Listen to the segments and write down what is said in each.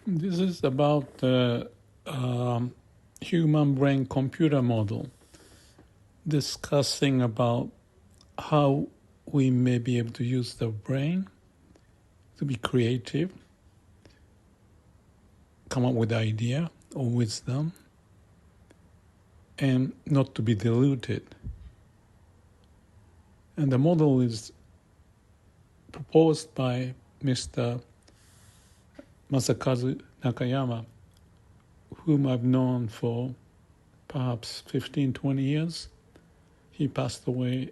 This is about the human brain computer model, discussing about how we may be able to use the brain to be creative, come up with idea or wisdom, and not to be deluded. And the model is proposed by Mr. Masakazu Nakayama, whom I've known for perhaps 15, 20 years. He passed away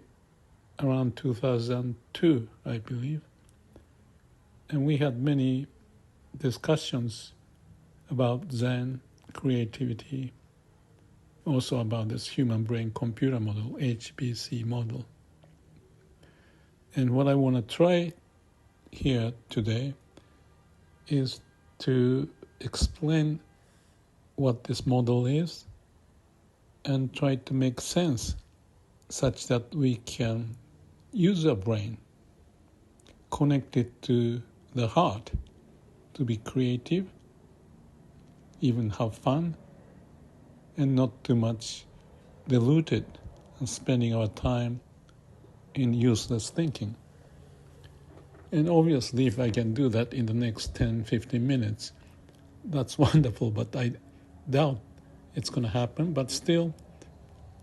around 2002, I believe. And we had many discussions about Zen, creativity, also about this human brain computer model, HBC model. And what I want to try here today is to explain what this model is and try to make sense such that we can use our brain, connect it to the heart to be creative, even have fun, and not too much deluded and spending our time in useless thinking. And obviously, if I can do that in the next 10, 15 minutes, that's wonderful, but I doubt it's going to happen. But still,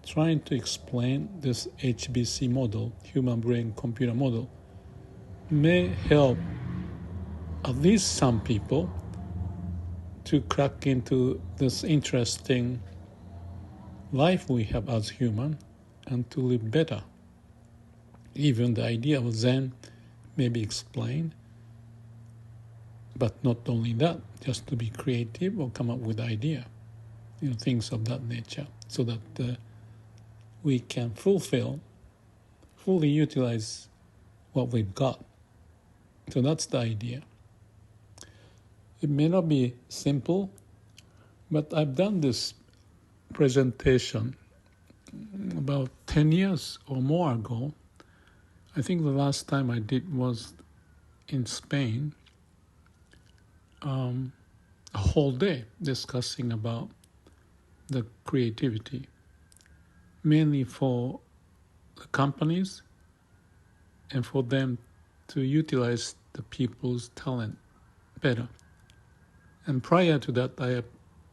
trying to explain this HBC model, human brain computer model, may help at least some people to crack into this interesting life we have as human and to live better. Even the idea of Zen may be explained, but not only that, just to be creative or come up with idea, things of that nature, so that we can fully utilize what we've got. So that's the idea. It may not be simple, but I've done this presentation about 10 years or more ago. I think the last time I did was in Spain, a whole day discussing about the creativity, mainly for the companies and for them to utilize the people's talent better. And prior to that, I have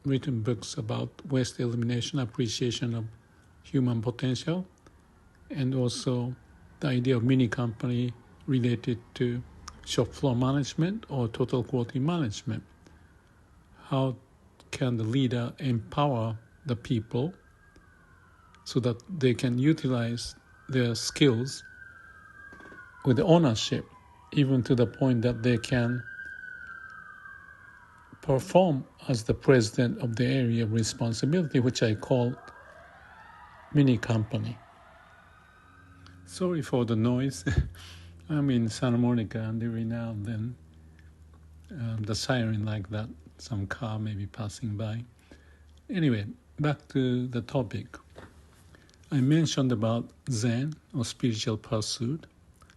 written books about waste elimination, appreciation of human potential, and also the idea of mini company related to shop floor management or total quality management. How can the leader empower the people so that they can utilize their skills with ownership, even to the point that they can perform as the president of the area of responsibility, which I call mini company. Sorry for the noise. I'm in Santa Monica, and every now and then the siren like that, some car may be passing by. Anyway, back to the topic. I mentioned about Zen or spiritual pursuit.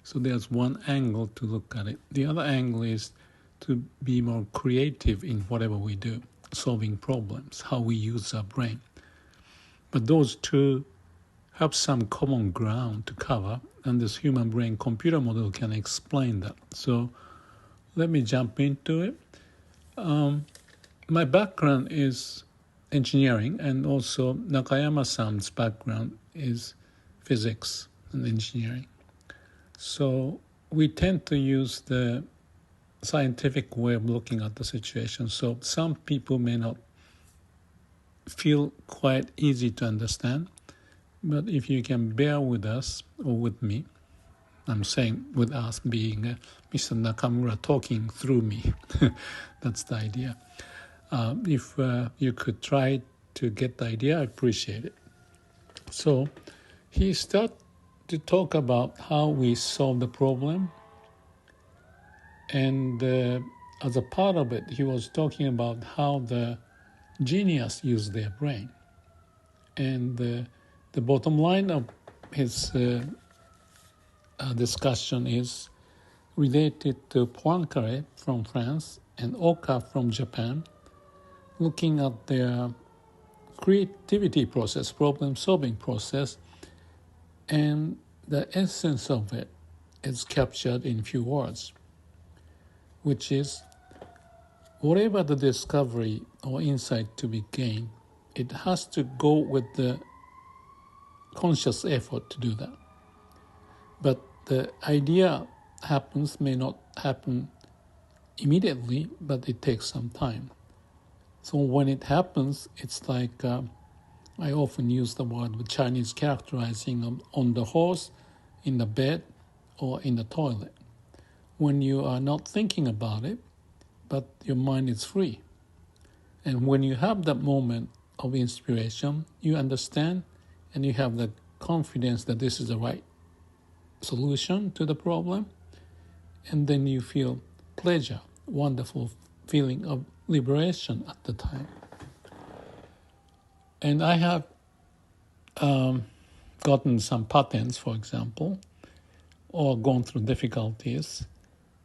So there's one angle to look at it. The other angle is to be more creative in whatever we do, solving problems, how we use our brain. But those two have some common ground to cover, and this human brain computer model can explain that. So let me jump into it. My background is engineering, and also Nakayama-san's background is physics and engineering. So we tend to use the scientific way of looking at the situation. So some people may not feel quite easy to understand, but if you can bear with us or with me, I'm saying with us being Mr. Nakamura talking through me, that's the idea. If you could try to get the idea, I appreciate it. So he started to talk about how we solve the problem. And as a part of it, he was talking about how the genius use their brain. And the bottom line of his discussion is related to Poincaré from France and Oka from Japan, looking at their creativity process, problem-solving process, and the essence of it is captured in few words, which is whatever the discovery or insight to be gained, it has to go with the conscious effort to do that. But the idea may not happen immediately, but it takes some time. So when it happens, it's like I often use the word with Chinese characterizing on the horse, in the bed, or in the toilet. When you are not thinking about it, but your mind is free. And when you have that moment of inspiration, you understand and you have the confidence that this is the right solution to the problem. And then you feel pleasure, wonderful feeling of liberation at the time. And I have gotten some patents, for example, or gone through difficulties,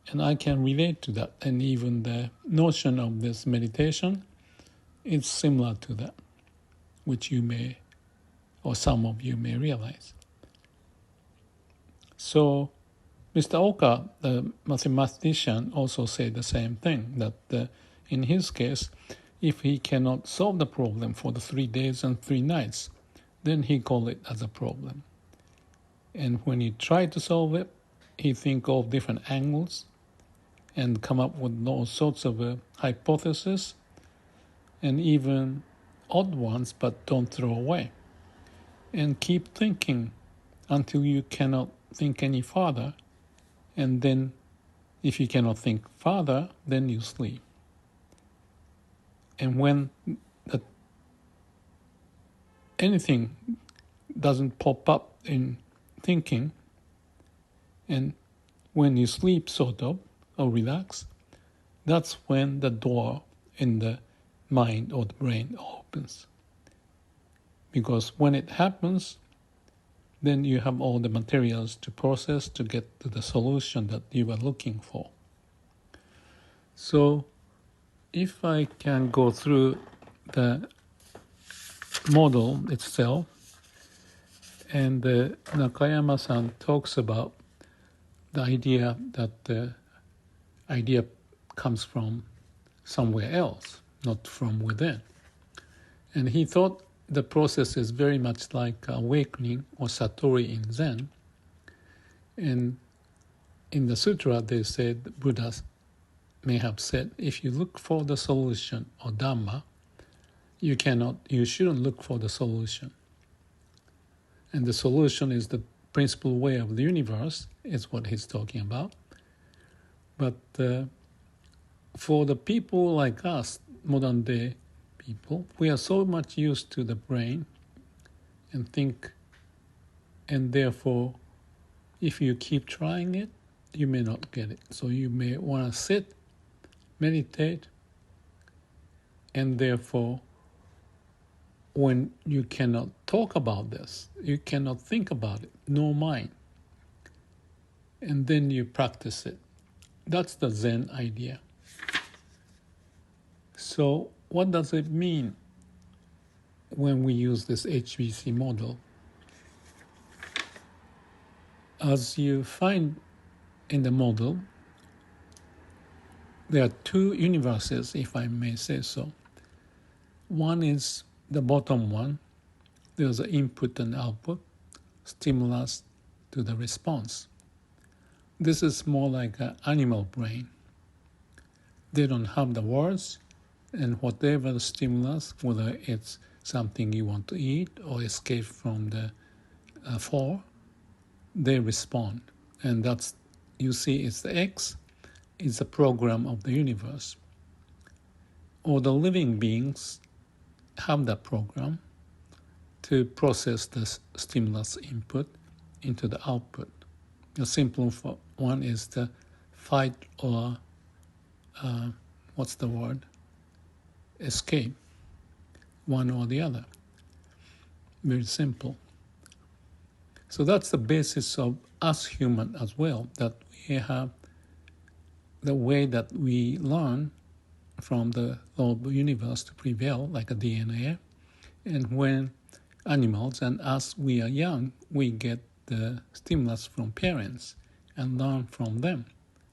and I can relate to that. And even the notion of this meditation is similar to that, which you may, or some of you may realize. So Mr. Oka, the mathematician, also said the same thing, that in his case, if he cannot solve the problem for the 3 days and 3 nights, then he call it as a problem. And when he tried to solve it, he think of different angles and come up with all sorts of hypotheses, and even odd ones, but don't throw away. And keep thinking until you cannot think any farther. And then if you cannot think farther, then you sleep. And when anything doesn't pop up in thinking, and when you sleep sort of, or relax, that's when the door in the mind or the brain opens. Because when it happens, then you have all the materials to process to get to the solution that you were looking for. So if I can go through the model itself, and Nakayama-san talks about the idea that the idea comes from somewhere else, not from within. And he thought the process is very much like awakening or satori in Zen. And in the sutra, they said, Buddha may have said, if you look for the solution or Dhamma, you shouldn't look for the solution. And the solution is the principal way of the universe, is what he's talking about. But for the people like us, modern day people, we are so much used to the brain and think, and therefore, if you keep trying it, you may not get it. So you may want to sit, meditate, and therefore, when you cannot talk about this, you cannot think about it, no mind, and then you practice it. That's the Zen idea. So what does it mean when we use this HBC model? As you find in the model, there are 2 universes, if I may say so. One is the bottom one. There's an input and output, stimulus to the response. This is more like an animal brain. They don't have the words, and whatever the stimulus, whether it's something you want to eat or escape from the fall, they respond. And that's, you see, it's the X, it's a program of the universe. All the living beings have that program to process the stimulus input into the output. The simple one is the fight or, escape, one or the other. Very simple. So that's the basis of us human as well, that we have the way that we learn from the law of the universe to prevail, like a DNA. And when animals and us, we are young, we get the stimulus from parents and learn from them.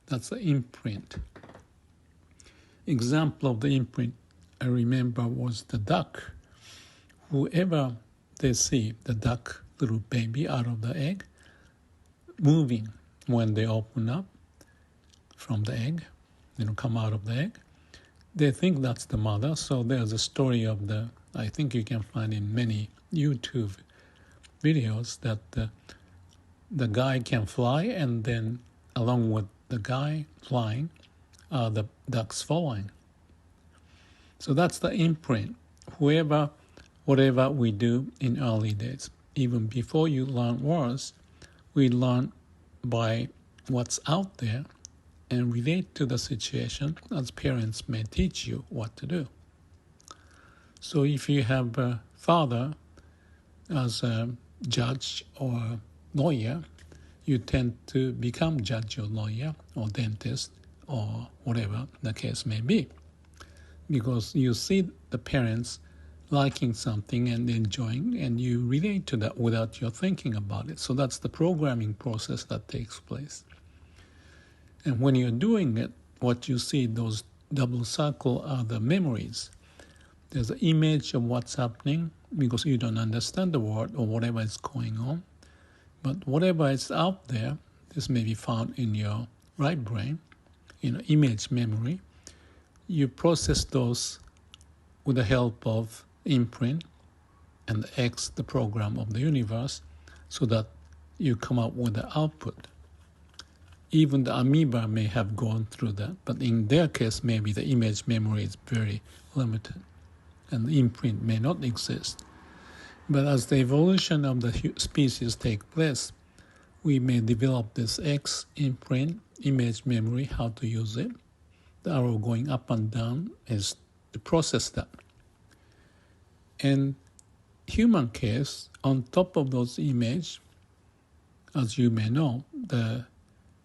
That's the imprint. Example of the imprint I remember was the duck. Whoever they see the duck, little baby out of the egg, moving when they open up from the egg, come out of the egg, they think that's the mother. So there's a story of I think you can find in many YouTube videos that the guy can fly, and then along with the guy flying, the ducks following. So that's the imprint. Whatever we do in early days, even before you learn words, we learn by what's out there and relate to the situation as parents may teach you what to do. So if you have a father as a judge or lawyer, you tend to become judge or lawyer or dentist or whatever the case may be, because you see the parents liking something and enjoying, and you relate to that without your thinking about it. So that's the programming process that takes place. And when you're doing it, what you see, those double circle, are the memories. There's an image of what's happening because you don't understand the word or whatever is going on. But whatever is out there, this may be found in your right brain, image memory. You process those with the help of imprint and X, the program of the universe, so that you come up with the output. Even the amoeba may have gone through that, but in their case, maybe the image memory is very limited and the imprint may not exist. But as the evolution of the species takes place, we may develop this X imprint, image memory, how to use it. The arrow going up and down is to process that. In human case, on top of those images, as you may know, the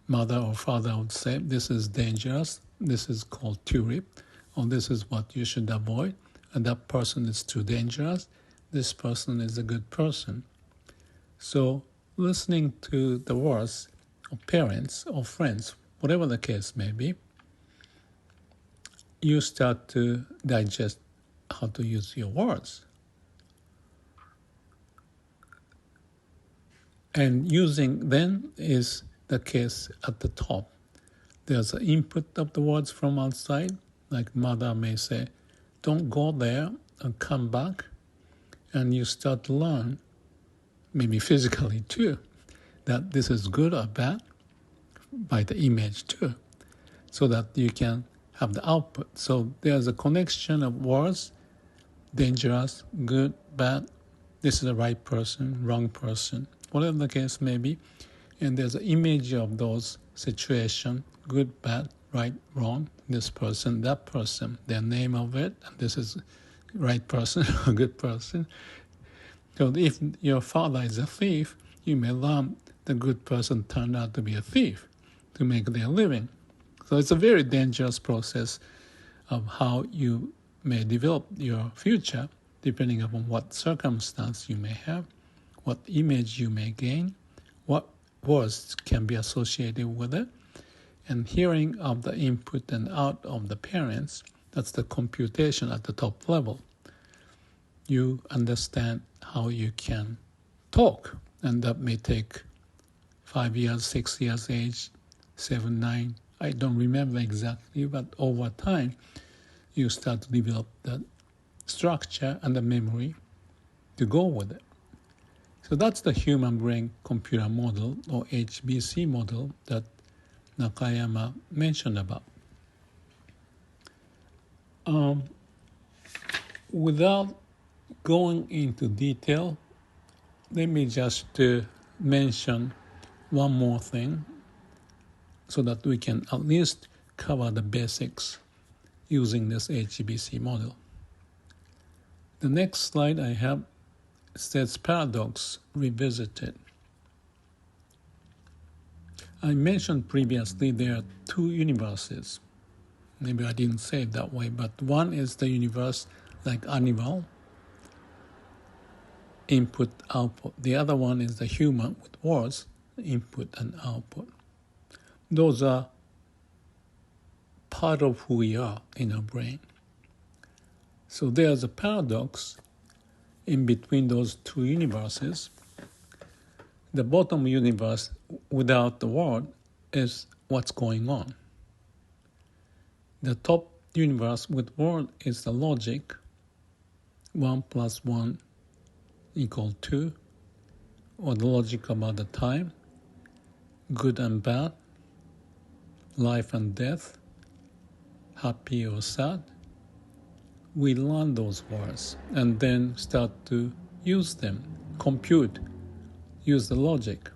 mother or father would say, this is dangerous, this is called tulip, or this is what you should avoid, and that person is too dangerous, this person is a good person. So listening to the words of parents or friends, whatever the case may be, you start to digest how to use your words. And using then is the case at the top. There's an input of the words from outside, like mother may say, don't go there and come back. And you start to learn, maybe physically too, that this is good or bad by the image too, so that you can have the output. So there's a connection of words, dangerous, good, bad, this is the right person, wrong person, whatever the case may be. And there's an image of those situations, good, bad, right, wrong, this person, that person, their name of it, and this is right person or good person. So if your father is a thief, you may learn the good person turned out to be a thief to make their living. So it's a very dangerous process of how you may develop your future depending upon what circumstance you may have, what image you may gain, what words can be associated with it, and hearing of the input and out of the parents, that's the computation at the top level. You understand how you can talk, and that may take 5 years, 6 years age, 7, 9, I don't remember exactly, but over time, you start to develop that structure and the memory to go with it. So that's the human brain computer model, or HBC model, that Nakayama mentioned about. Without going into detail, let me just mention one more thing so that we can at least cover the basics using this HBC model. The next slide I have says paradox revisited. I mentioned previously there are two universes. Maybe I didn't say it that way, but one is the universe like animal, input, output. The other one is the human with words, input and output. Those are part of who we are in our brain. So there's a paradox in between those two universes. The bottom universe without the word is what's going on. The top universe with word is the logic, 1 + 1 = 2, or the logic about the time, good and bad, life and death, happy or sad. We learn those words and then start to use them, compute, use the logic.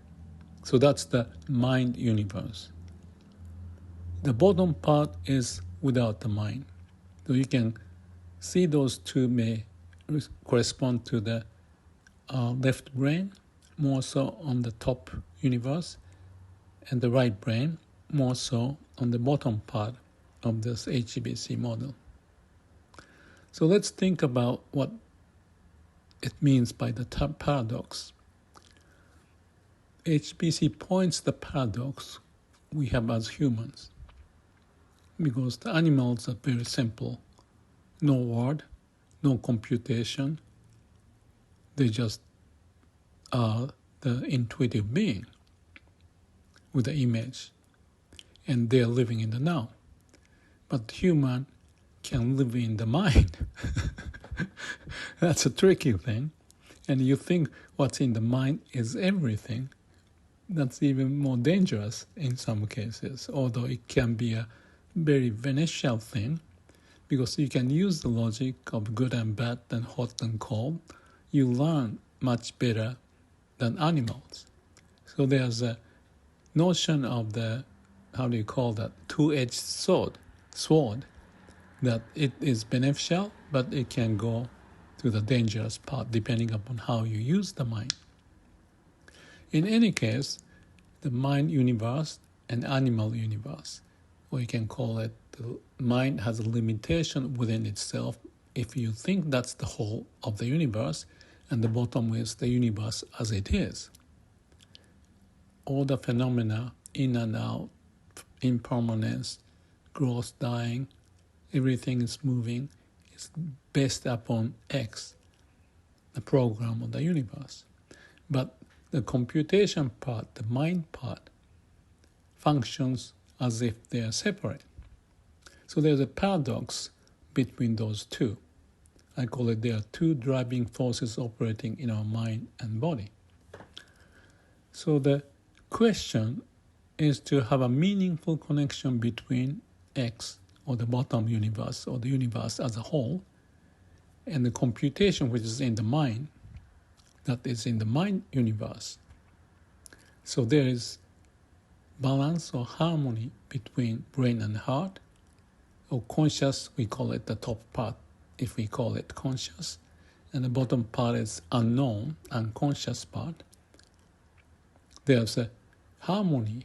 So that's the mind universe. The bottom part is without the mind. So you can see those two may correspond to the left brain, more so on the top universe, and the right brain, more so on the bottom part of this HBC model. So let's think about what it means by the paradox. HBC points the paradox we have as humans, because the animals are very simple. No word, no computation. They just are the intuitive being with the image, and they are living in the now. But human can live in the mind. That's a tricky thing. And you think what's in the mind is everything. That's even more dangerous in some cases, although it can be a very beneficial thing, because you can use the logic of good and bad and hot and cold. You learn much better than animals. So there's a notion of the, two-edged sword, that it is beneficial, but it can go to the dangerous part depending upon how you use the mind. In any case, the mind universe and animal universe, or you can call it the mind has a limitation within itself if you think that's the whole of the universe, and the bottom is the universe as it is. All the phenomena, in and out, impermanence, growth, dying, everything is moving, is based upon X, the program of the universe. But the computation part, the mind part, functions as if they are separate. So there's a paradox between those two. I call it there are two driving forces operating in our mind and body. So the question is to have a meaningful connection between X, or the bottom universe, or the universe as a whole, and the computation which is in the mind, that is in the mind universe. So there is balance or harmony between brain and heart, or conscious, we call it the top part, if we call it conscious, and the bottom part is unknown, unconscious part. There's a harmony.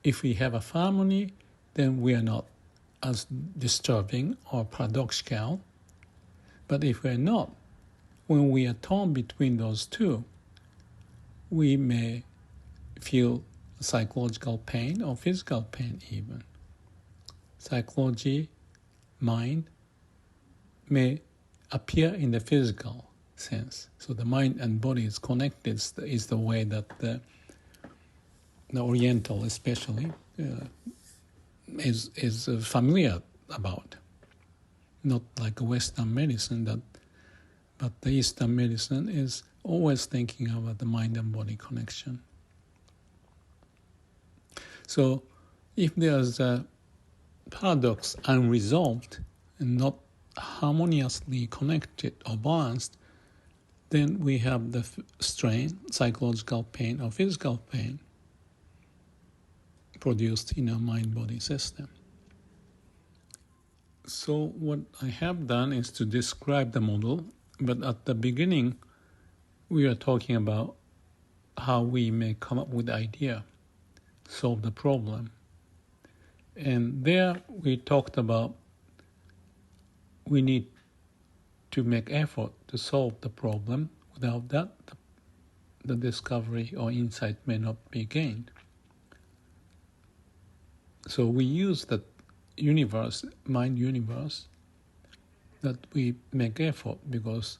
If we have a harmony, then we are not as disturbing or paradoxical. But if we're not, when we are torn between those two, we may feel psychological pain or physical pain even. Psychology, mind, may appear in the physical sense. So the mind and body is connected, is the way that the Oriental especially is familiar about. Not like a Western medicine, but the Eastern medicine is always thinking about the mind and body connection. So if there's a paradox unresolved and not harmoniously connected or balanced, then we have the strain, psychological pain or physical pain produced in our mind-body system. So what I have done is to describe the model, but at the beginning we are talking about how we may come up with the idea, solve the problem. And there we talked about we need to make effort to solve the problem. Without that, the discovery or insight may not be gained. So we use that universe, mind universe, that we make effort because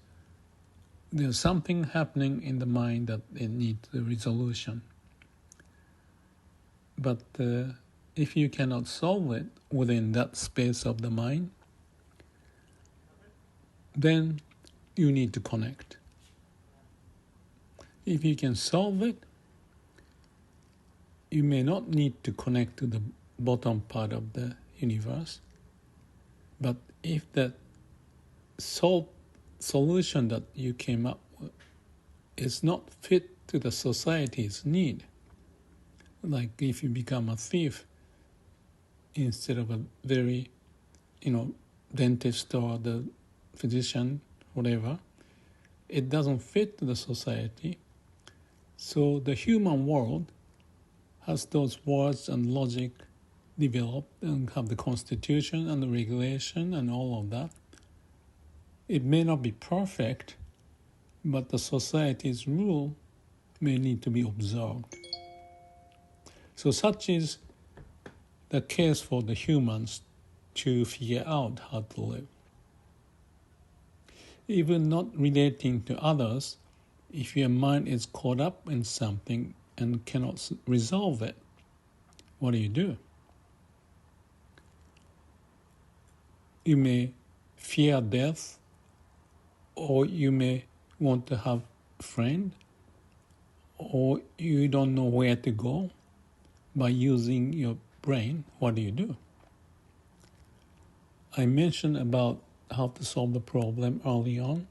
there's something happening in the mind that it needs a resolution. But if you cannot solve it within that space of the mind, then you need to connect. If you can solve it, you may not need to connect to the bottom part of the universe. But if the solution that you came up with is not fit to the society's need, like if you become a thief instead of a very, dentist or the physician, whatever, it doesn't fit to the society. So the human world has those words and logic developed and have the constitution and the regulation and all of that. It may not be perfect, but the society's rule may need to be observed. So such is the case for the humans to figure out how to live. Even not relating to others, if your mind is caught up in something and cannot resolve it, what do? You may fear death, or you may want to have a friend, or you don't know where to go. By using your brain, what do? I mentioned about how to solve the problem early on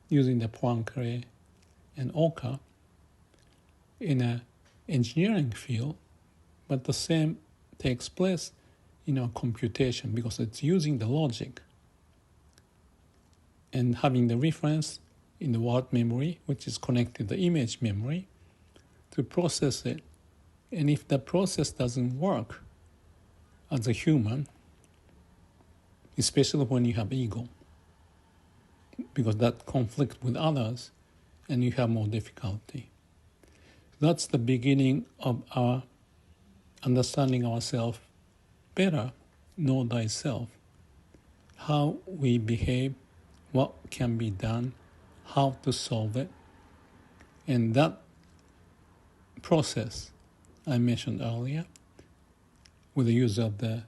using the Poincare and Oka in an engineering field, but the same takes place in our computation because it's using the logic and having the reference in the word memory, which is connected to the image memory, to process it. And if the process doesn't work as a human, especially when you have ego, because that conflicts with others and you have more difficulty. That's the beginning of our understanding ourselves better, know thyself, how we behave, what can be done, how to solve it. And that process I mentioned earlier, with the use of the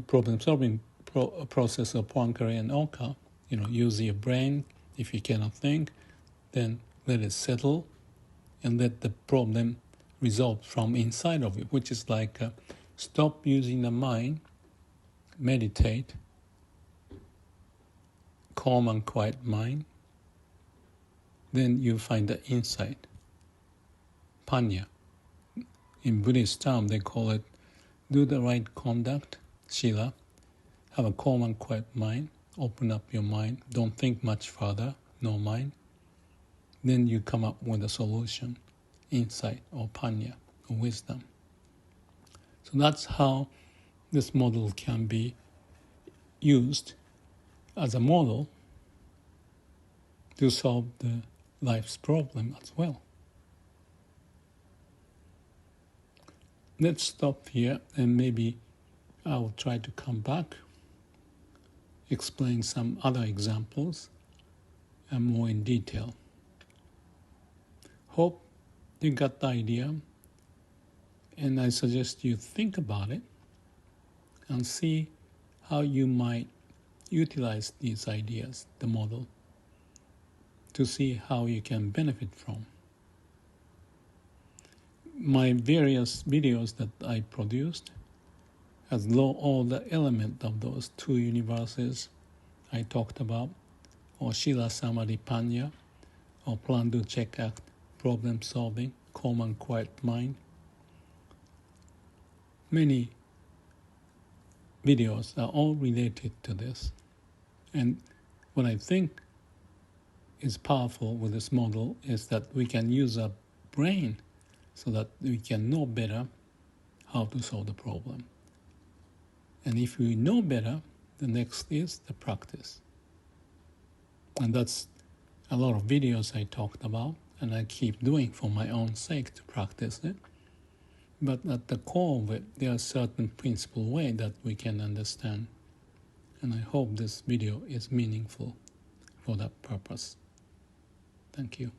problem-solving process of Poincare and Oka, use your brain. If you cannot think, then let it settle and let the problem resolve from inside of it, which is like stop using the mind, meditate, calm and quiet mind, then you find the insight. Panya. In Buddhist term, they call it do the right conduct, Shila, have a calm and quiet mind, open up your mind, don't think much further, no mind. Then you come up with a solution, insight or panya, or wisdom. So that's how this model can be used as a model to solve the life's problem as well. Let's stop here and maybe I'll try to come back, explain some other examples and more in detail. Hope you got the idea, and I suggest you think about it and see how you might utilize these ideas, the model, to see how you can benefit from. My various videos that I produced has all the element of those two universes I talked about, or Shila Samadhi Panya, or Plan, Do, Check, Act, problem solving, calm and quiet mind. Many videos are all related to this. And what I think is powerful with this model is that we can use our brain so that we can know better how to solve the problem. And if we know better, the next is the practice. And that's a lot of videos I talked about, and I keep doing for my own sake to practice it. But at the core of it, there are certain principal ways that we can understand. And I hope this video is meaningful for that purpose. Thank you.